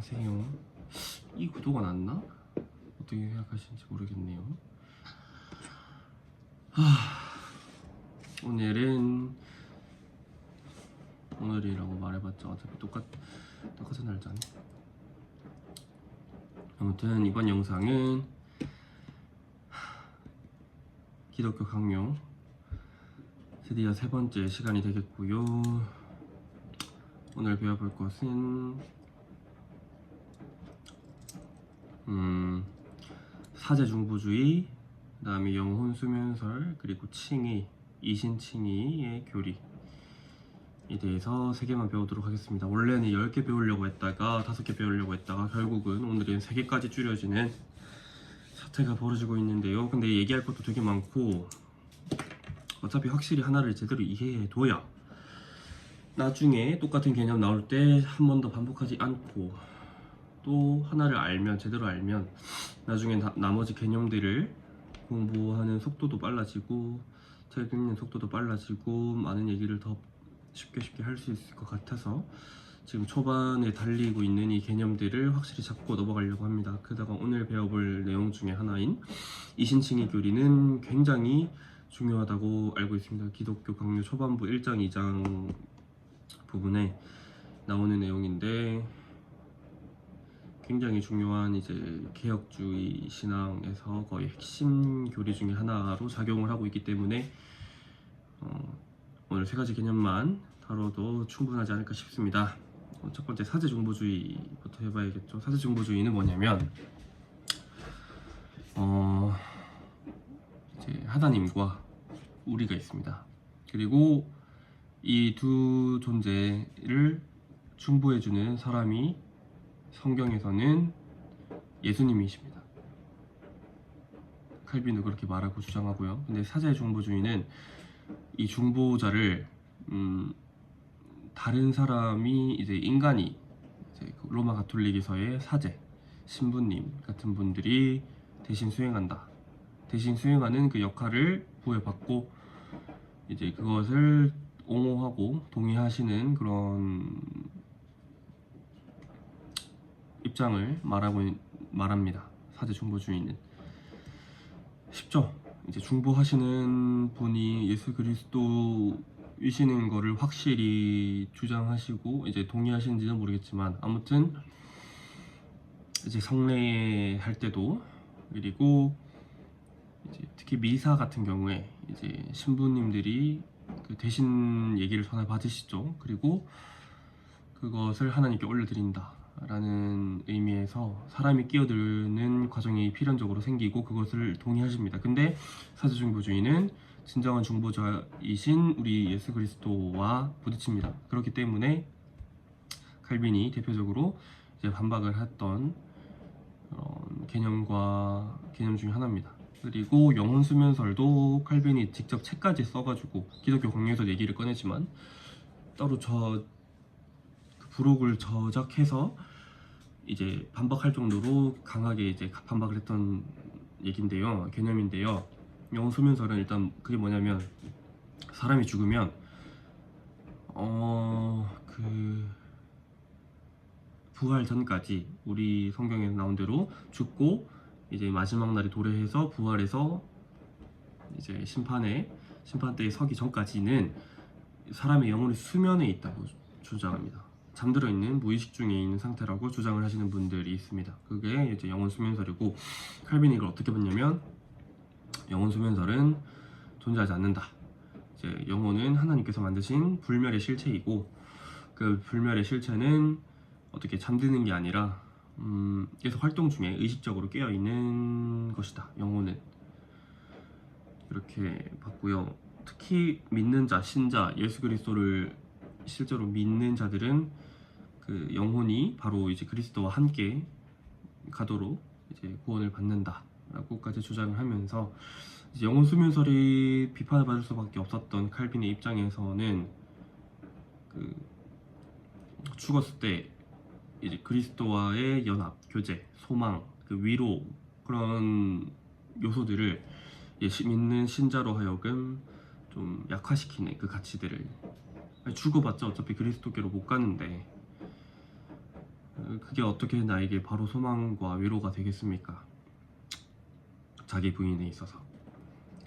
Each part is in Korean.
안녕하세요. 이 구도가 낫나? 어떻게 생각하시는지 모르겠네요. 오늘이라고 말해봤자 어차피 똑같은 날짜네. 아무튼 이번 영상은 기독교 강요 드디어 세 번째 시간이 되겠고요. 오늘 배워볼 것은 사제중보주의, 그 다음에 영혼수면설, 그리고 칭의, 이신칭의의 교리에 대해서 3개만 배우도록 하겠습니다. 원래는 10개 배우려고 했다가 5개 배우려고 했다가 결국은 오늘은 3개까지 줄여지는 사태가 벌어지고 있는데요. 근데 얘기할 것도 되게 많고 어차피 확실히 하나를 제대로 이해해둬야 나중에 똑같은 개념 나올 때 한 번 더 반복하지 않고, 또 하나를 알면, 제대로 알면 나중에 나머지 개념들을 공부하는 속도도 빨라지고 책 읽는 속도도 빨라지고 많은 얘기를 더 쉽게 할 수 있을 것 같아서 지금 초반에 달리고 있는 이 개념들을 확실히 잡고 넘어가려고 합니다. 그러다가 오늘 배워볼 내용 중에 하나인 이신칭의 교리는 굉장히 중요하다고 알고 있습니다. 기독교 강요 초반부 1장 2장 부분에 나오는 내용인데 굉장히 중요한 이제 개혁주의 신앙에서 거의 핵심 교리 중에 하나로 작용을 하고 있기 때문에 오늘 3가지 개념만 다뤄도 충분하지 않을까 싶습니다. 첫 번째 사제중보주의부터 해봐야겠죠. 사제중보주의는 뭐냐면 이제 하나님과 우리가 있습니다. 그리고 이 두 존재를 중보해주는 사람이 성경에서는 예수님이십니다. 칼빈도 그렇게 말하고 주장하고요. 근데 사제중보주의는 이 중보자를 다른 사람이 이제 인간이 이제 로마 가톨릭에서의 사제, 신부님 같은 분들이 대신 수행한다. 대신 수행하는 그 역할을 부여받고 이제 그것을 옹호하고 동의하시는 그런 입장을 말합니다. 사제중보주의는 쉽죠. 이제 중보하시는 분이 예수 그리스도이시는 거를 확실히 주장하시고 이제 동의하시는지는 모르겠지만 아무튼 이제 성례 할 때도, 그리고 이제 특히 미사 같은 경우에 이제 신부님들이 그 대신 얘기를 전화 받으시죠. 그리고 그것을 하나님께 올려드린다 라는 의미에서 사람이 끼어드는 과정이 필연적으로 생기고 그것을 동의하십니다. 근데 사제중보주의는 진정한 중보자이신 우리 예수 그리스도와 부딪힙니다. 그렇기 때문에 칼빈이 대표적으로 이제 반박을 했던 개념 중에 하나입니다. 그리고 영혼수면설도 칼빈이 직접 책까지 써가지고 기독교 강요에서 얘기를 꺼내지만 따로 그 부록을 저작해서 이제 반박할 정도로 강하게 이제 반박을 했던 개념인데요. 영혼수면설은 일단 그게 뭐냐면 사람이 죽으면 그 부활 전까지 우리 성경에 나온 대로 죽고 이제 마지막 날에 도래해서 부활해서 이제 심판대에 서기 전까지는 사람의 영혼이 수면에 있다고 주장합니다. 잠들어 있는 무의식 중에 있는 상태라고 주장을 하시는 분들이 있습니다. 그게 이제 영혼수면설이고, 칼빈이 이걸 어떻게 봤냐면 영혼수면설은 존재하지 않는다. 이제 영혼은 하나님께서 만드신 불멸의 실체이고 그 불멸의 실체는 어떻게 잠드는 게 아니라 계속 활동 중에 의식적으로 깨어있는 것이다. 영혼은 이렇게 봤고요. 특히 믿는 자, 신자, 예수 그리스도를 실제로 믿는 자들은 그 영혼이 바로 이제 그리스도와 함께 가도록 이제 구원을 받는다라고까지 주장을 하면서 이제 영혼수면설이 비판을 받을 수밖에 없었던 칼빈의 입장에서는 그 죽었을 때 이제 그리스도와의 연합, 교제, 소망, 그 위로, 그런 요소들을 믿는 신자로 하여금 좀 약화시키는 그 가치들을, 죽어봤자 어차피 그리스도께로 못 가는데 그게 어떻게 나에게 바로 소망과 위로가 되겠습니까? 자기 부인에 있어서.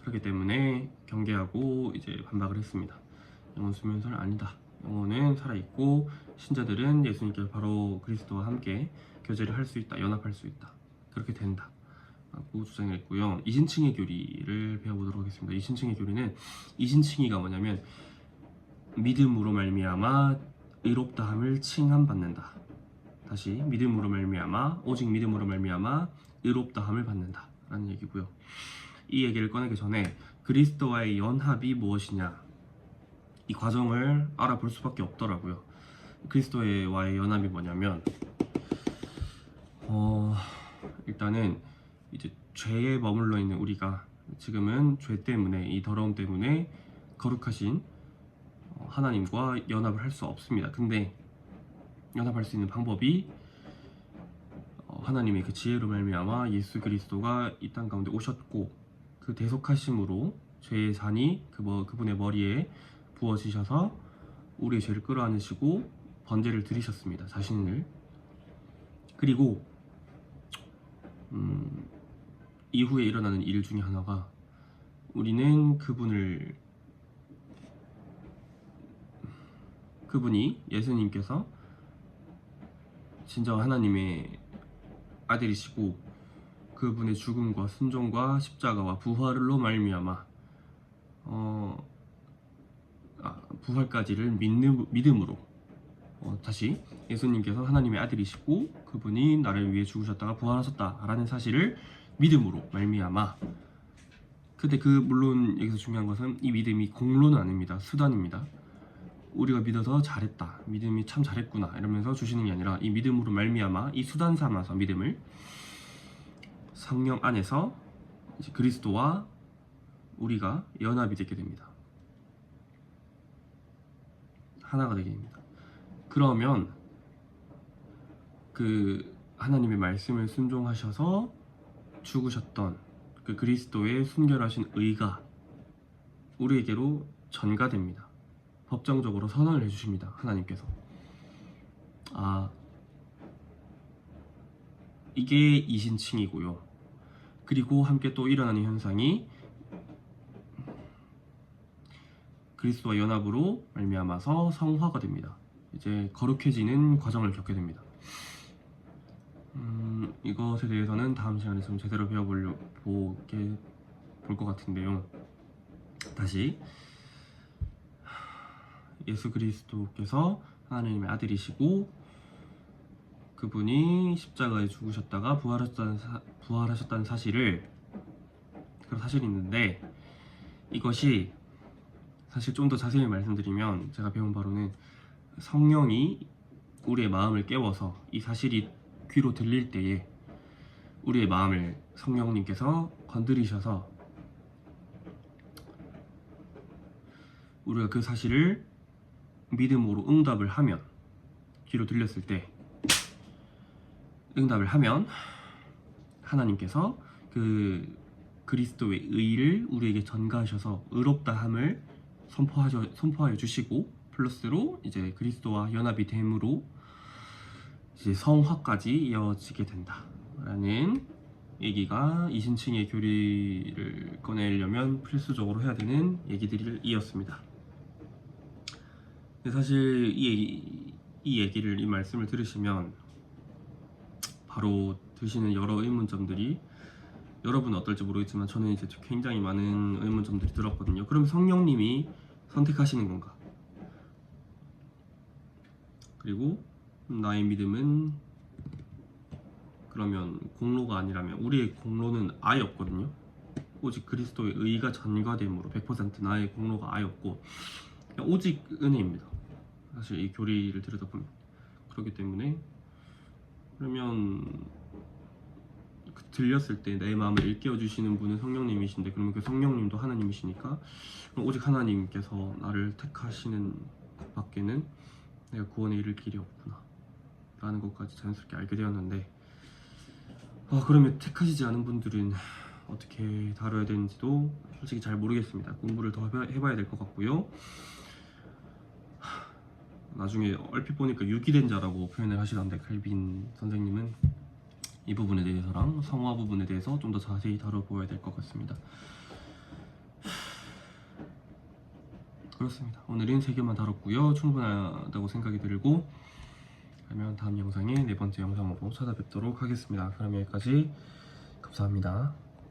그렇기 때문에 경계하고 이제 반박을 했습니다. 영혼 수면설 아니다. 영혼은 살아있고 신자들은 예수님께 바로 그리스도와 함께 교제를 할 수 있다. 연합할 수 있다. 그렇게 된다 라고 주장했고요. 이신칭의 교리를 배워보도록 하겠습니다. 이신칭의 교리는, 이신칭의가 뭐냐면 믿음으로 말미암아 의롭다함을 칭함받는다. 다시, 믿음으로 말미암아, 오직 믿음으로 말미암아 의롭다함을 받는다 라는 얘기고요. 이 얘기를 꺼내기 전에 그리스도와의 연합이 무엇이냐, 이 과정을 알아볼 수밖에 없더라고요. 그리스도와의 연합이 뭐냐면 일단은 이제 죄에 머물러 있는 우리가 지금은 죄 때문에, 이 더러움 때문에 거룩하신 하나님과 연합을 할 수 없습니다. 근데 연합할 수 있는 방법이 하나님의 그 지혜로 말미암아 예수 그리스도가 이 땅 가운데 오셨고, 그 대속하심으로 죄의 잔이 그분의 머리에 부어지셔서 우리의 죄를 끌어안으시고 번제를 드리셨습니다. 자신을. 그리고 이후에 일어나는 일 중에 하나가, 우리는 그분이 예수님께서 진정 하나님의 아들이시고 그분의 죽음과 순종과 십자가와 부활로 말미암아 부활까지를 믿음으로, 다시 예수님께서 하나님의 아들이시고 그분이 나를 위해 죽으셨다가 부활하셨다라는 사실을 믿음으로 말미암아. 근데 물론 여기서 중요한 것은 이 믿음이 공로는 아닙니다. 수단입니다. 우리가 믿어서 잘했다, 믿음이 참 잘했구나 이러면서 주시는 게 아니라, 이 믿음으로 말미암아, 이 수단 삼아서 믿음을 성령 안에서 이제 그리스도와 우리가 연합이 되게 됩니다. 하나가 되게 됩니다. 그러면 그 하나님의 말씀을 순종하셔서 죽으셨던 그 그리스도의 순결하신 의가 우리에게로 전가됩니다. 법정적으로 선언을 해주십니다. 하나님께서. 이게 이신칭이고요. 그리고 함께 또 일어나는 현상이 그리스도와 연합으로 말미암아서 성화가 됩니다. 이제 거룩해지는 과정을 겪게 됩니다. 이것에 대해서는 다음 시간에 좀 제대로 볼 것 같은데요. 다시, 예수 그리스도께서 하나님의 아들이시고 그분이 십자가에 죽으셨다가 부활하셨다는 사실이 있는데, 이것이 사실 좀 더 자세히 말씀드리면, 제가 배운 바로는 성령이 우리의 마음을 깨워서 이 사실이 귀로 들릴 때에 우리의 마음을 성령님께서 건드리셔서 우리가 그 사실을 믿음으로 응답을 하면, 귀로 들렸을 때 응답을 하면 하나님께서 그 그리스도의 의를 우리에게 전가하셔서 의롭다함을 선포하여 주시고, 플러스로 이제 그리스도와 연합이 됨으로 이제 성화까지 이어지게 된다라는 얘기가 이신칭의 교리를 꺼내려면 필수적으로 해야 되는 얘기들이었습니다. 사실 이 말씀을 들으시면 바로 드시는 여러 의문점들이, 여러분은 어떨지 모르겠지만 저는 이제 굉장히 많은 의문점들이 들었거든요. 그럼 성령님이 선택하시는 건가? 그리고 나의 믿음은 그러면 공로가 아니라면, 우리의 공로는 아예 없거든요. 오직 그리스도의 의가 전가됨으로 100% 나의 공로가 아예 없고 오직 은혜입니다. 사실 이 교리를 들여다보면. 그렇기 때문에, 그러면 들렸을 때 내 마음을 일깨워 주시는 분은 성령님이신데, 그러면 그 성령님도 하나님이시니까 그럼 오직 하나님께서 나를 택하시는 것밖에는 내가 구원에 이를 길이 없구나 라는 것까지 자연스럽게 알게 되었는데, 그러면 택하시지 않은 분들은 어떻게 다뤄야 되는지도 솔직히 잘 모르겠습니다. 공부를 더 해봐야 될 것 같고요. 나중에 얼핏 보니까 유기된자라고 표현을 하시던데 칼빈 선생님은 이 부분에 대해서랑 성화 부분에 대해서 좀 더 자세히 다뤄보아야 될 것 같습니다. 그렇습니다. 오늘은 3개만 다뤘고요. 충분하다고 생각이 들고, 그러면 다음 영상에 4번째 영상으로 찾아뵙도록 하겠습니다. 그럼 여기까지 감사합니다.